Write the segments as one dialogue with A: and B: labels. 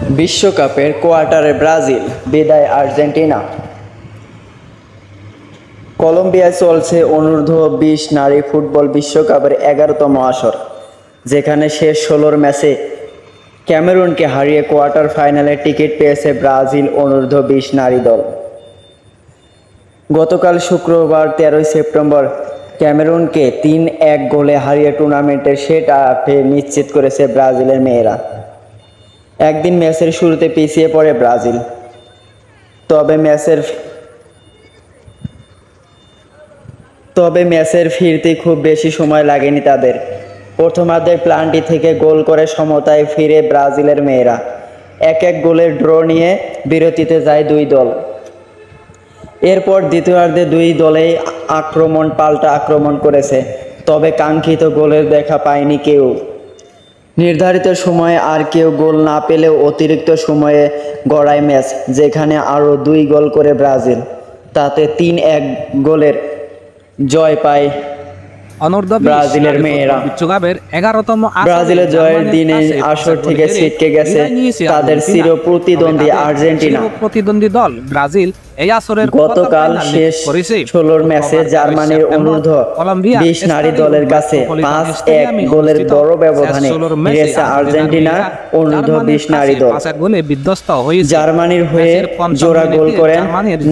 A: বিশ্বকাপের কোয়ার্টারে ব্রাজিল, বিদায় আর্জেন্টিনা। কলম্বিয়ায় চলছে অনূর্ধ্ব-20 নারী ফুটবল বিশ্বকাপের 11তম আসর, যেখানে শেষ 16 ম্যাচে ক্যামেরুনকে হারিয়ে কোয়ার্টার ফাইনালে টিকিট পেয়েছে ব্রাজিল অনূর্ধ্ব-20 নারী দল। গতকাল শুক্রবার 13 সেপ্টেম্বর ক্যামেরুনকে 3-1 গোলে হারিয়ে টুর্নামেন্টের সেরা 8 নিশ্চিত করেছে ব্রাজিলের মেয়েরা। একদিন ম্যাচের শুরুতে পিছিয়ে পড়ে ব্রাজিল, তবে ম্যাচের ফিরতে খুব বেশি সময় লাগেনি তাদের। প্রথমার্ধের প্লান্টি থেকে গোল করে সমতায় ফিরে ব্রাজিলের মেয়েরা 1-1 গোলের ড্র নিয়ে বিরতিতে যায় দুই দল। এরপর দ্বিতীয়ার্ধে দুই দলেই পাল্টা আক্রমণ করেছে, তবে কাঙ্ক্ষিত গোলের দেখা পায়নি কেউ। নির্ধারিত সময়ে আর কেউ গোল না পেলেও অতিরিক্ত সময়ে গড়ায় ম্যাচ, যেখানে আরও 2 গোল করে ব্রাজিল। তাতে 3-1 গোলের জয় পায় ব্রাজিলের মেয়েরা।
B: বিশ্বকাপের 11তম
A: ব্রাজিলের জয়ের দিনে আসর থেকে ছিটকে গেছে তাদের চির প্রতিদ্বন্দ্বী আর্জেন্টিনা।
B: প্রতিদ্বন্দ্বী দল ব্রাজিল এই আসরের
A: গতকাল শেষ 16 ম্যাচে জার্মানির অনূর্ধ্ব-20 নারী দলের কাছে 5-1 গোলের বড় ব্যবধানে হেরেছে আর্জেন্টিনা অনূর্ধ্ব-20 নারী দল। জার্মানির হয়ে জোড়া গোল করেন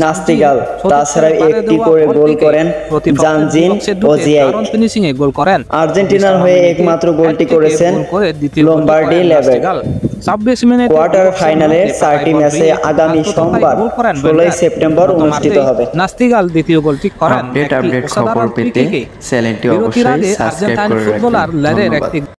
A: নাস্তিগাল, তাছাড়াও একটি করে গোল করেন জানজিন ও জিয়াইক। আর্জেন্টিনার হয়ে একমাত্র গোলটি করেছেন লোম্বার্ডি লেবেট। কোয়ার্টার ফাইনালের 4টি ম্যাচে আগামী সোমবার 16 সেপ্টেম্বর অনুষ্ঠিত হবে।
B: নাস্তিগাল দ্বিতীয় গোলটি করেন।
C: আপডেট খবর পেতে চ্যানেলটি অবশ্যই সাবস্ক্রাইব করে রাখবেন।